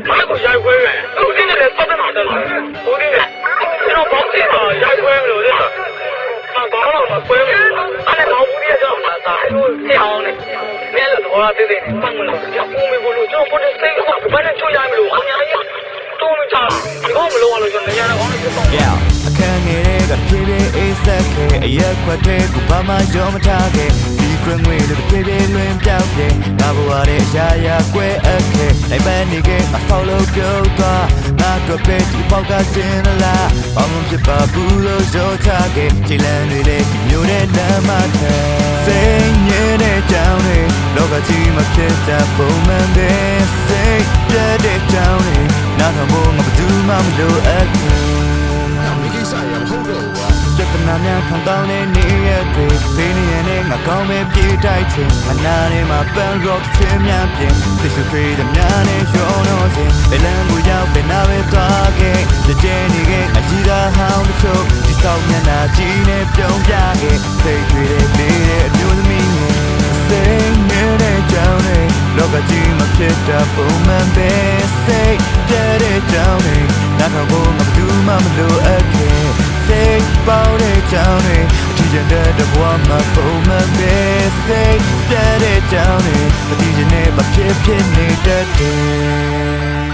ဘာကိုရိုက်ခွဲရသူဒီနဲ့လည်းပတ်သက်မှာတယ်ဟိုဒီနဲ့ကျွန်တော်ဘောက်စီမှာရိုက်ခွဲမလို့လေဘာလို့မခွဲဘူးအဲ့ဒါဘောက်ဘူးရဲ့ကြောင့်မှာဒါလို့သိအောင်နဲ့မဲလို့တော့တည်တည်ပတ်မလို့ကြောက်ဦးမေလို့ကျွန်တော်ပေါ်တဲ့စိတ်ကဘာနဲ့ချိုးရမလို့အများကြီးတော့မချဒီကောမလို့လို့ကျွန်တော်နေရာကောင်းနေပေါ့ Yeah အခန်းငယ်တွေကဖြည်းဖြည်းအေးဆက်ခဲ့အရက်ခွက်တွေကိုဘာမှရောမထားခဲ့ဒီကွင်းငွေတွေဖြည်းဖြည်းလွင်ပြောက်ခဲ့ငါဘဝရဲ့အရာရာကွဲအပ်ခဲ့နိုင်ပန်းနေခဲ့အဖောက်လို့ပြုတ်သွားငါတို့ပဲဒီပေါက်ကစင်လာဘာမှဖြစ်ပါဘူးလို့ပြောချခဲ့ခြေလမ်းတွေလည်းဒီမျိုးနဲ့လမ်းမထဲစိတ်ညစ်တဲ့ကြောင်တွေလောကကြီးမှာဖြစ်တဲ့ပုံမှန်တဲ့စိတ်ပြတဲ့ကြောင်တွေနားထောင်ဖို့ငါဘယ်သူမှမလိုအပ်ဘူးပြဿနာများခံတောင်းတဲ့နေရာတွေဘေးနေရနဲ့ငါကောင်းမဲ့ပြေးတိုက်ချင်မနာနဲ့မှာပန်းရော့ချင်းများပြင်သိစွေတဲ့များနဲ့ရောတော့စင်ဘယ်လမ်းကိုရောက်ဘယ်နာပဲသွားခဲ့ကြည်နေခဲ့အကြီးသားဟောင်းတို့ချုပ်ဒီဆောင်မျက်နှာကြီးနဲ့ပြုံးပြခဲ့သိတွေလေးတဲ့အမျိုးသမီးနဲ့စိတ်နဲ့ကြောင်းနဲ့လောကကြီးမှာဖြစ်တာပုံမှန်ပဲစိတ်ပြတဲ့ကြောင်းနဲ့နားထောင်ဖို့ငါဘယ်သူမှမလိုအပ်ခဲ့စိတ်ပေါတဲ့ကြောင်းတွေအထီးကျန်တဲ့ဘဝမှာပုံမှန်ပဲစိတ်ပြတဲ့ကြောင်းတွေအထီးကျန်နဲ့မဖြစ်ဖြစ်နေတတ်တယ်